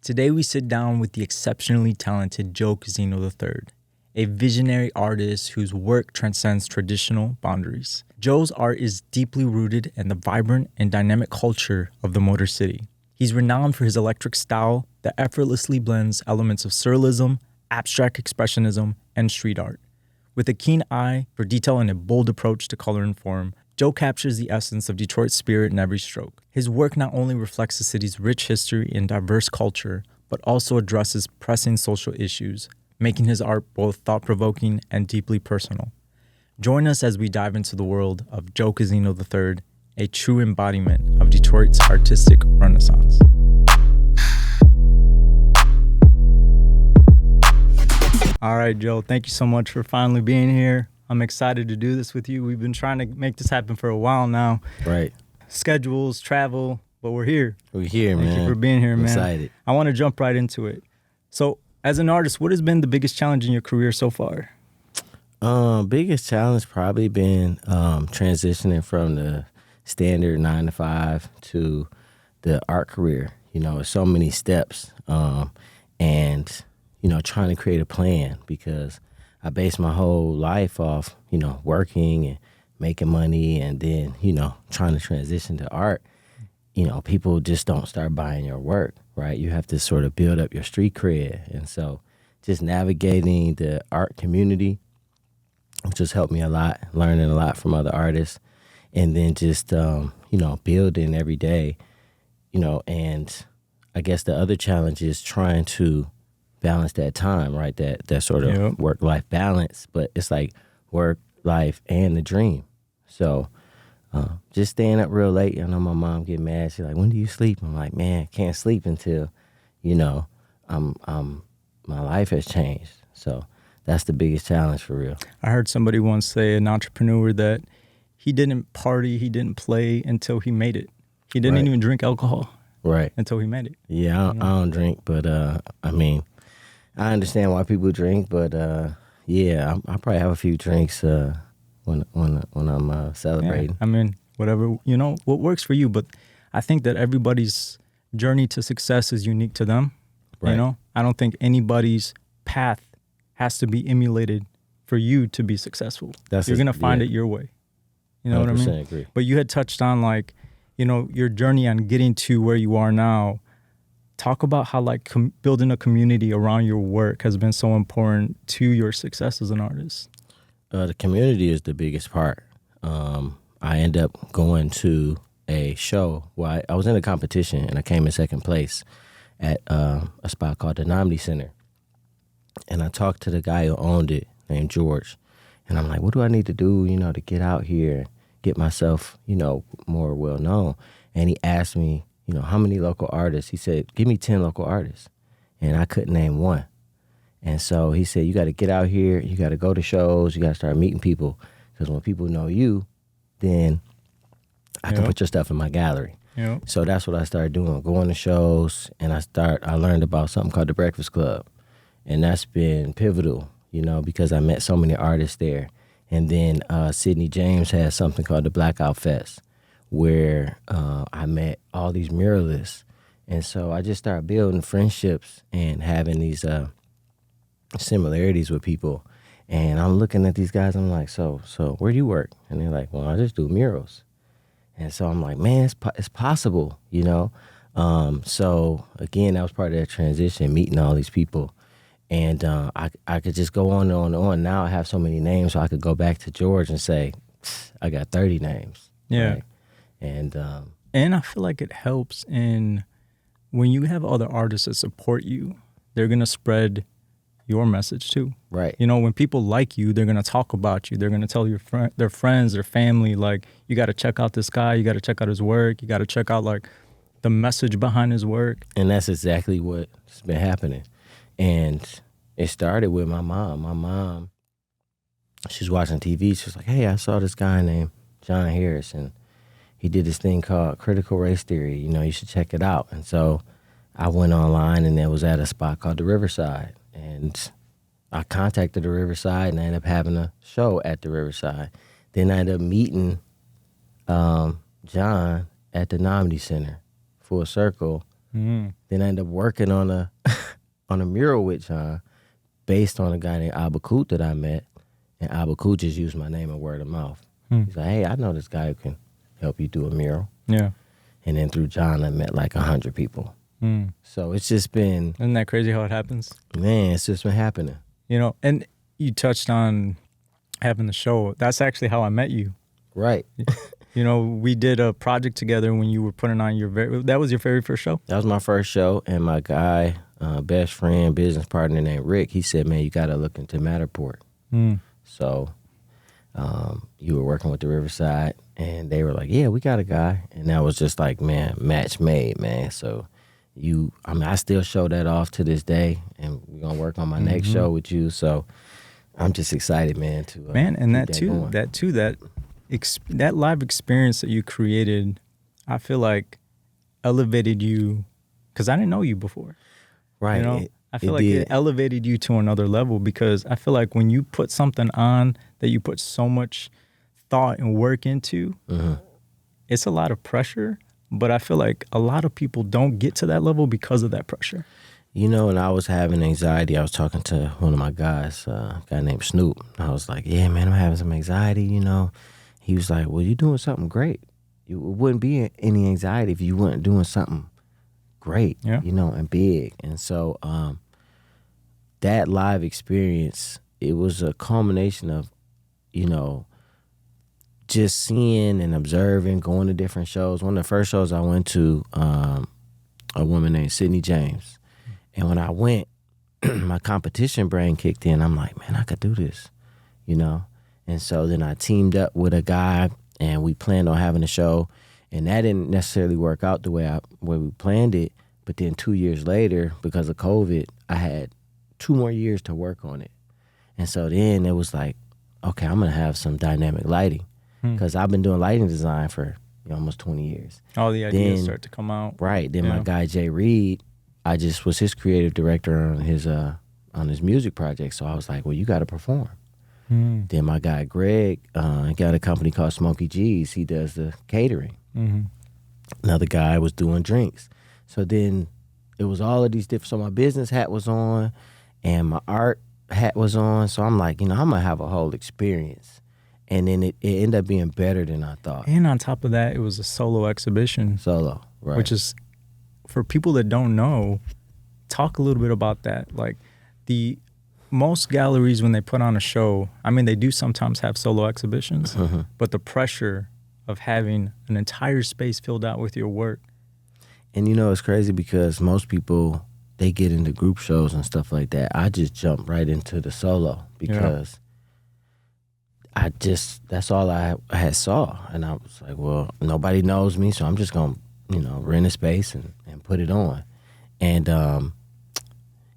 Today we sit down with the exceptionally talented Joe Cazeno III, a visionary artist whose work transcends traditional boundaries. Joe's art is deeply rooted in the vibrant and dynamic culture of the Motor City. He's renowned for his electric style that effortlessly blends elements of surrealism, abstract expressionism, and street art. With a keen eye for detail and a bold approach to color and form, Joe captures the essence of Detroit's spirit in every stroke. His work not only reflects the city's rich history and diverse culture, but also addresses pressing social issues, making his art both thought-provoking and deeply personal. Join us as we dive into the world of Joe Cazeno III, a true embodiment of Detroit's artistic renaissance. All right, Joe, thank you so much for finally being here. I'm excited to do this with you. We've been trying to make this happen for a while now. Right. Schedules, travel, but we're here. We're here, man. Thank you for being here, man. Excited. I want to jump right into it. So, as an artist, what has been the biggest challenge in your career so far? Biggest challenge probably been transitioning from the standard 9 to 5 to the art career. You know, so many steps, and trying to create a plan, because I based my whole life off working and making money, and then trying to transition to art. People just don't start buying your work, right? You have to sort of build up your street cred, and so just navigating the art community, which has helped me a lot, learning a lot from other artists, and then just building every day, and I guess the other challenge is trying to balance that time, right? That sort of work-life balance, but it's like work, life, and the dream. So just staying up real late. I know my mom get mad. She's like, "When do you sleep?" I'm like, "Man, can't sleep until my life has changed." So that's the biggest challenge for real. I heard somebody once say, an entrepreneur, that he didn't party, he didn't play until he made it. He didn't even drink alcohol until he made it. Yeah, I don't drink, but I understand why people drink, but I probably have a few drinks when I'm celebrating. Yeah, I mean, whatever, what works for you. But I think that everybody's journey to success is unique to them. Right. I don't think anybody's path has to be emulated for you to be successful. You're going to find it your way. You know what I mean? Agree. But you had touched on your journey on getting to where you are now. Talk about how building a community around your work has been so important to your success as an artist. The community is the biggest part. I end up going to a show where I was in a competition, and I came in second place at a spot called the Nomedy Center. And I talked to the guy who owned it, named George. And I'm like, what do I need to do, to get out here, get myself, more well known? And he asked me, how many local artists? He said, give me 10 local artists. And I couldn't name one. And so he said, you got to get out here. You got to go to shows. You got to start meeting people. Because when people know you, then I can put your stuff in my gallery. Yep. So that's what I started doing, going to shows. And I learned about something called the Breakfast Club. And that's been pivotal, because I met so many artists there. And then Sidney James has something called the Blackout Fest, where I met all these muralists. And so I just started building friendships and having these similarities with people. And I'm looking at these guys, I'm like, so where do you work? And they're like, well, I just do murals. And so I'm like, man, it's possible, So again, that was part of that transition, meeting all these people. And I could just go on and on and on. Now I have so many names, so I could go back to George and say, I got 30 names. Yeah. Right? And I feel like it helps in when you have other artists that support you, they're going to spread your message too. Right. When people like you, they're going to talk about you. They're going to tell their friends, their family, you got to check out this guy. You got to check out his work. You got to check out the message behind his work. And that's exactly what's been happening. And it started with my mom. My mom, she's watching TV. She was like, hey, I saw this guy named John Harris, and he did this thing called critical race theory. You should check it out. And so I went online, and it was at a spot called the Riverside. And I contacted the Riverside, and I ended up having a show at the Riverside. Then I ended up meeting John at the Nomedy Center, full circle. Mm. Then I ended up working on a on a mural with John, based on a guy named Abakut that I met, and Abakut just used my name and word of mouth. He's like, hey, I know this guy who can help you do a mural. Yeah. And then through John, I met like 100 people. So it's just been, Isn't that crazy how it happens? man, it's just been happening. You know, and you touched on having the show. That's actually how I met you. Right. You know, we did a project together when you were putting on that was your very first show? That was my first show, and my guy, best friend, business partner named Rick, he said, man, you got to look into Matterport. So you were working with the Riverside, and they were like, yeah, we got a guy. And that was just like, man, match made, man. So I still show that off to this day, and we're going to work on my next show with you. So I'm just excited, man, to and keep that live experience that you created, I feel like elevated you, because I didn't know you before. Right. You know, I feel like it elevated you to another level, because I feel like when you put something on that you put so much thought and work into, it's a lot of pressure. But I feel like a lot of people don't get to that level because of that pressure. You know, and I was having anxiety. I was talking to one of my guys, a guy named Snoop. I was like, yeah, man, I'm having some anxiety, you know. He was like, well, you're doing something great. It wouldn't be any anxiety if you weren't doing something great, you know, and big. And so that live experience, it was a culmination of, you know, just seeing and observing, going to different shows. One of the first shows I went to, a woman named Sydney James. And when I went, my competition brain kicked in. I'm like, man, I could do this, you know? And so then I teamed up with a guy, and we planned on having a show. And that didn't necessarily work out the way we planned it. But then 2 years later, because of COVID, I had 2 more years to work on it. And so then it was like, okay, I'm going to have some dynamic lighting. Because I've been doing lighting design for almost 20 years. All the ideas start to come out. Right. Then my guy, Jay Reed, I just was his creative director on his music project. So I was like, well, you got to perform. Then my guy, Greg, got a company called Smokey G's. He does the catering. Another guy was doing drinks. So then it was all of these different. So my business hat was on and my art hat was on. So I'm like, I'm going to have a whole experience. And then it ended up being better than I thought. And on top of that, it was a solo exhibition. Right. Which is, for people that don't know, talk a little bit about that. Like, most galleries, when they put on a show, I mean, they do sometimes have solo exhibitions, but the pressure of having an entire space filled out with your work. And it's crazy because most people, they get into group shows and stuff like that. I just jumped right into the solo because that's all I had saw. And I was like, well, nobody knows me, so I'm just going to, rent a space and put it on. And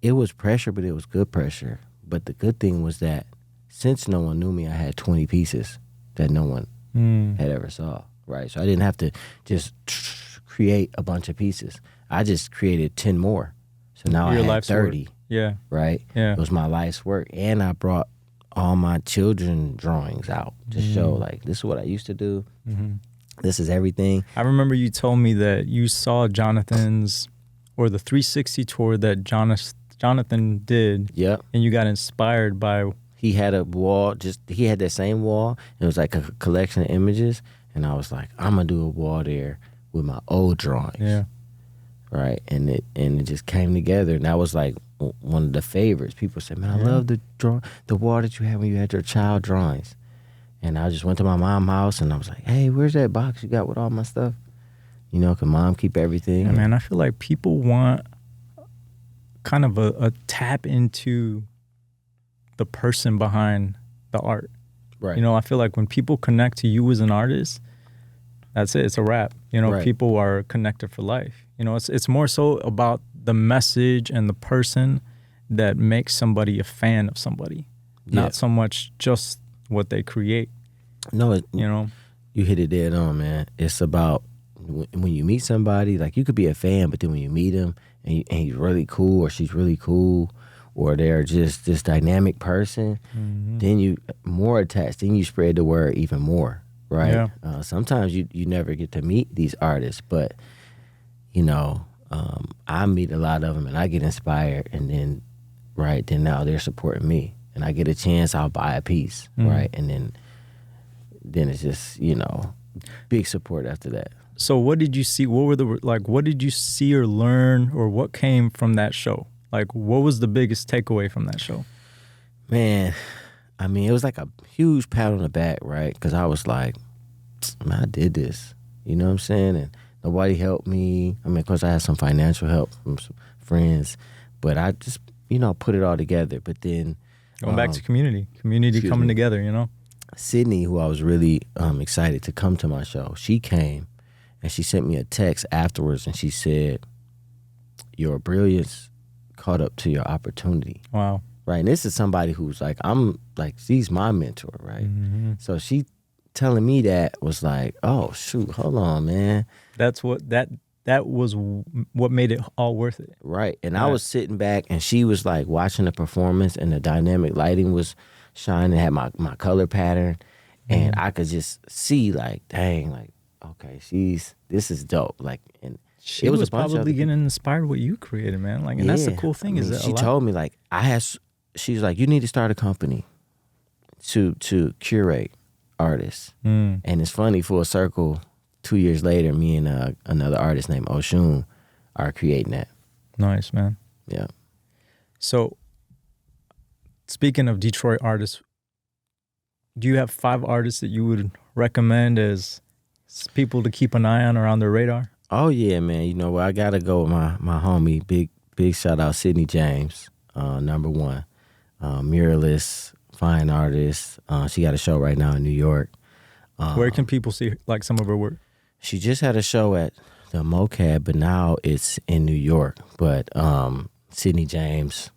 it was pressure, but it was good pressure. But the good thing was that since no one knew me, I had 20 pieces that no one had ever saw, right? So I didn't have to just create a bunch of pieces. I just created 10 more. So now I had 30. Work. Yeah. Right? Yeah. It was my life's work. And I brought all my children drawings out to show, like, this is what I used to do. This is everything. I remember you told me that you saw Jonathan's, or the 360 tour that Jonathan did. Yep. And you got inspired by... He had a wall, he had that same wall. It was like a collection of images. And I was like, I'm going to do a wall there with my old drawings. Yeah. Right. And it just came together. And that was like one of the favorites. People said, man, I love the wall that you had when you had your child drawings. And I just went to my mom's house and I was like, hey, where's that box you got with all my stuff? Can mom keep everything? Yeah, man, I feel like people want kind of a tap into the person behind the art. Right. I feel like when people connect to you as an artist, that's it. It's a wrap. Right. People are connected for life. It's more so about the message and the person that makes somebody a fan of somebody, not so much just what they create. No, you hit it dead on, man. It's about when you meet somebody, like, you could be a fan, but then when you meet him and he's really cool or she's really cool, or they're just this dynamic person, then you more attached, then you spread the word even more, right? Yeah. Sometimes you never get to meet these artists, but I meet a lot of them and I get inspired, and then now they're supporting me, and I get a chance, I'll buy a piece, right, and then it's just big support after that. So what did you see? What did you see or learn, or what came from that show? Like, what was the biggest takeaway from that show? Man, I mean, it was like a huge pat on the back, right? Because I was like, man, I did this. You know what I'm saying? And nobody helped me. I mean, of course, I had some financial help from some friends, but I just, put it all together. But then Going back to community coming together, Sydney, who I was really excited to come to my show, she came and she sent me a text afterwards, and she said, your brilliance caught up to your opportunity. Wow. Right. And this is somebody who's like, she's my mentor, right? Mm-hmm. So she telling me that was like, oh, shoot, hold on, man. That was what made it all worth it. Right. And I was sitting back, and she was like watching the performance, and the dynamic lighting was shining, had my color pattern, and I could just see like, dang, like, okay, this is dope. Like, and she was probably getting inspired what you created, man. Like, and that's the cool thing. She told me like, she's like, you need to start a company to curate artists. And it's funny, full circle, 2 years later, me and another artist named Oshun are creating that. Nice, man. Yeah. So, speaking of Detroit artists, do you have 5 artists that you would recommend as people to keep an eye on or on their radar? Oh yeah, man. I gotta go with my homie. Big shout out Sydney James, number 1. Muralist, fine artist. She got a show right now in New York. Where can people see like some of her work? She just had a show at the MoCab, but now it's in New York. But Sydney James,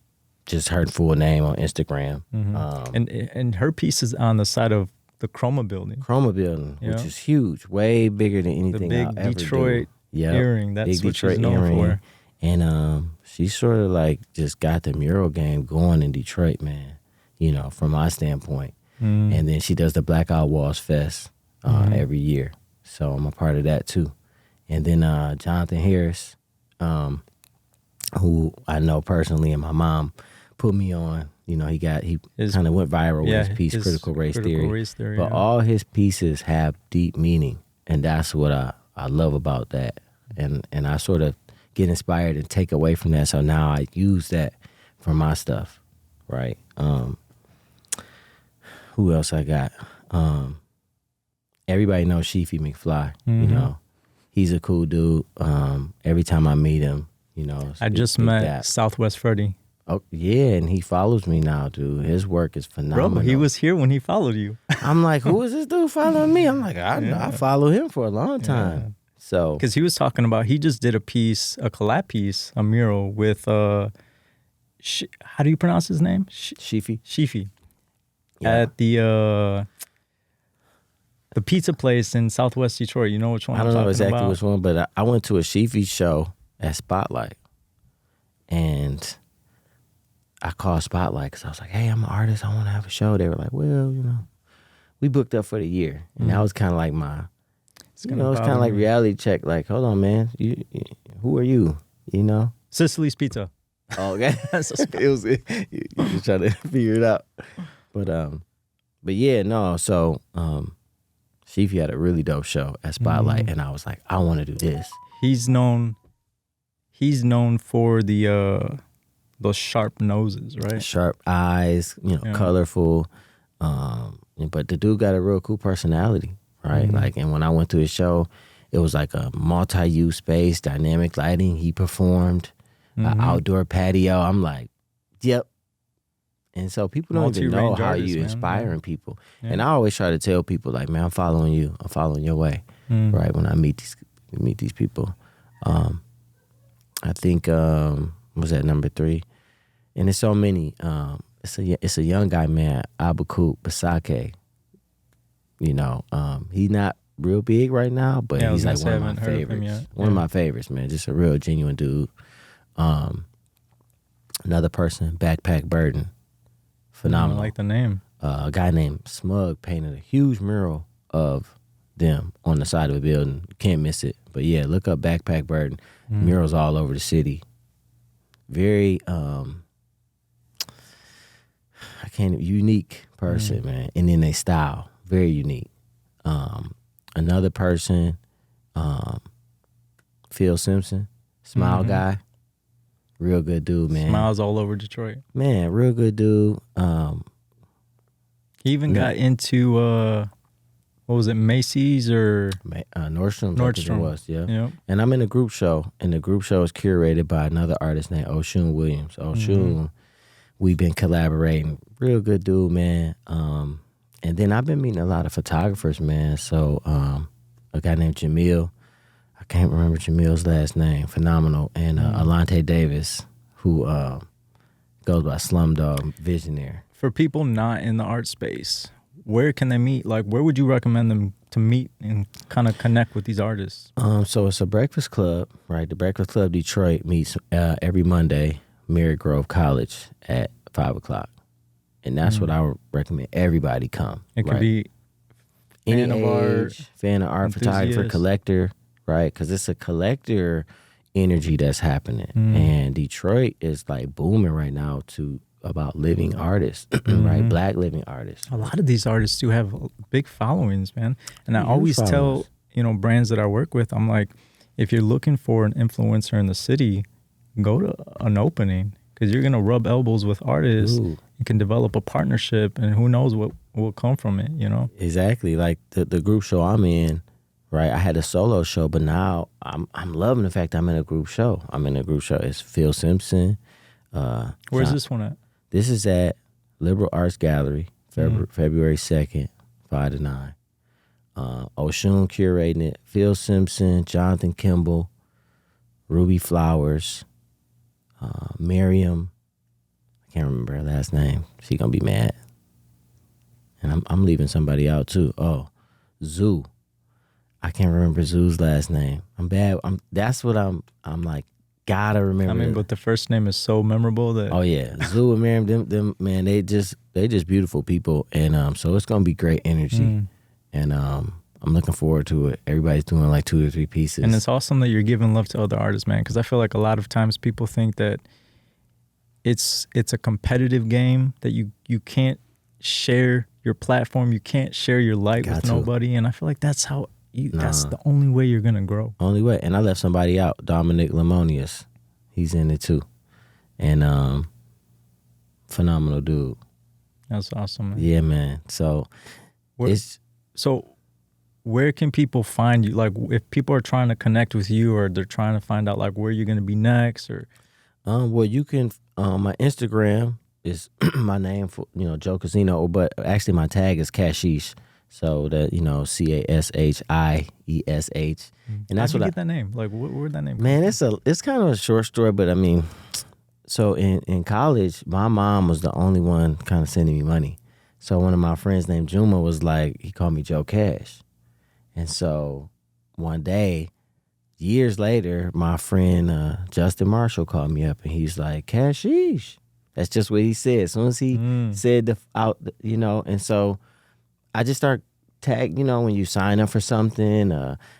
just her full name on Instagram. And her piece is on the side of the Chroma building. Which is huge, way bigger than anything I'll ever do. Detroit earring. That's big what Detroit she's known earring. for. And she sort of like just got the mural game going in Detroit, man, from my standpoint. And then she does the Black Out Walls Fest every year. So I'm a part of that too. And then Jonathan Harris, who I know personally, and my mom put me on. He kind of went viral with his piece, Critical Race Theory. But all his pieces have deep meaning, and that's what I love about that. And I sort of get inspired and take away from that. So now I use that for my stuff, right? Who else I got? Everybody knows Sheefy McFly. He's a cool dude. Every time I meet him, I just met Southwest Freddie. Oh yeah, and he follows me now, dude. His work is phenomenal. Bro, he was here when he followed you. I'm like, who is this dude following me? I'm like, I follow him for a long time. Yeah. So, because he was talking about, he just did a collab piece, a mural with how do you pronounce his name? Sheefy. Yeah. At the pizza place in Southwest Detroit. You know which one? I don't know exactly which one, but I went to a Sheefy show at Spotlight, and I called Spotlight because I was like, hey, I'm an artist. I want to have a show. They were like, well, we booked up for the year. And that was kind of like my, it's kind of like reality check. Like, hold on, man. Who are you? Sicily's Pizza. Oh, okay. You just trying to figure it out. But yeah, no. So Sheefy had a really dope show at Spotlight. And I was like, I want to do this. He's known for those sharp noses, right? Sharp eyes, colorful. But the dude got a real cool personality, right? Like, and when I went to his show, it was like a multi-use space, dynamic lighting. He performed, an outdoor patio. I'm like, yep. And so people don't even know how you inspiring people. Yeah. And I always try to tell people, like, man, I'm following you. I'm following your way, right? When I meet these people. I think, was that number 3? And there's so many. It's a young guy, man, Abaku Basake. He's not real big right now, but he's like one of my favorites. One of my favorites, man. Just a real genuine dude. Another person, Backpack Burden. Phenomenal. I like the name. A guy named Smug painted a huge mural of them on the side of a building. You can't miss it. But yeah, look up Backpack Burden. Murals all over the city. Very unique person, man. And then they style, very unique. Another person, Phil Simpson, Smile Guy, real good dude, man. Smiles all over Detroit. Man, real good dude. He even got into what was it, Macy's or Nordstrom? I think it was, yeah. Yep. And I'm in a group show, and the group show is curated by another artist named Oshun Williams. Oshun, we've been collaborating. Real good dude, man. And then I've been meeting a lot of photographers, man. So a guy named Jamil, I can't remember Jamil's last name, phenomenal. And Alante Davis, who goes by Slumdog Visionary. For people not in the art space, where can they meet? Like, where would you recommend them to meet and kind of connect with these artists? So it's a breakfast club, right? The Breakfast Club Detroit meets every Monday, Merritt Grove College at 5 o'clock. And that's what I would recommend everybody come. It could be any fan of art, fan of art, photographer, collector, right? Because it's a collector energy that's happening. And Detroit is like booming right now about living artists, right? Black living artists. A lot of these artists do have big followings, man. And I always tell, brands that I work with, I'm like, if you're looking for an influencer in the city, go to an opening because you're going to rub elbows with artists. You can develop a partnership and who knows what will come from it, Exactly. Like the group show I'm in, right? I had a solo show, but now I'm loving the fact that I'm in a group show. It's Phil Simpson. Where's this one at? This is at Liberal Arts Gallery, February 2nd, 5 to 9. Oshun curating it. Phil Simpson, Jonathan Kimball, Ruby Flowers, Miriam. I can't remember her last name. She gonna be mad. And I'm leaving somebody out too. Oh, Zoo. I can't remember Zoo's last name. I'm bad. That's what I'm like. Gotta remember. But the first name is so memorable that. Oh yeah, Zoo and Miriam, them man, they just beautiful people, and so it's gonna be great energy, and I'm looking forward to it. Everybody's doing like 2 or 3 pieces, and it's awesome that you're giving love to other artists, man. Because I feel like a lot of times people think that it's a competitive game that you can't share your platform, you can't share your light with nobody, and I feel like that's how. That's the only way you're gonna grow. Only way. And I left somebody out, Dominic Lemonius. He's in it too, and phenomenal dude. That's awesome, man. Yeah, man. So where can people find you? Like, if people are trying to connect with you, or they're trying to find out like where you're gonna be next, or well, you can. My Instagram is my name for Joe Cazeno, but actually my tag is Cashish. So that CASHIESH, and that's How'd you get that name. Like, where'd that name come Man, it's kind of a short story, but I mean, so in college, my mom was the only one kind of sending me money. So one of my friends named Juma was like, he called me Joe Cash, and so one day, years later, my friend Justin Marshall called me up, and he's like, Cashish. That's just what he said. As soon as he said and so. I just start tag, when you sign up for something,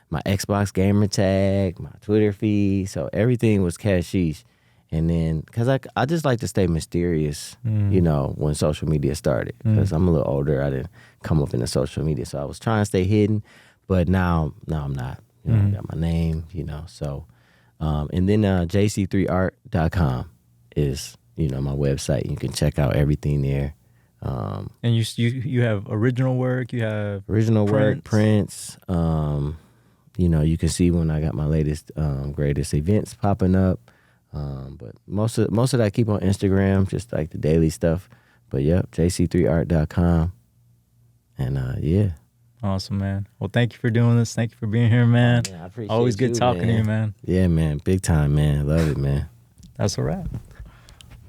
my Xbox gamer tag, my Twitter feed, so everything was Cashish. And then, because I just like to stay mysterious, when social media started. Because I'm a little older, I didn't come up in the social media, so I was trying to stay hidden. But now I'm not. I got my name, so. And then jc3art.com is, my website. You can check out everything there. And you have original work, you have prints. You can see when I got my latest greatest events popping up. But most of that I keep on Instagram, just like the daily stuff. But yep, jc3art.com. And yeah. Awesome, man. Well, thank you for doing this. Thank you for being here, man. I appreciate Always good talking to you, man. Yeah, man. Big time, man. Love it, man. That's a wrap.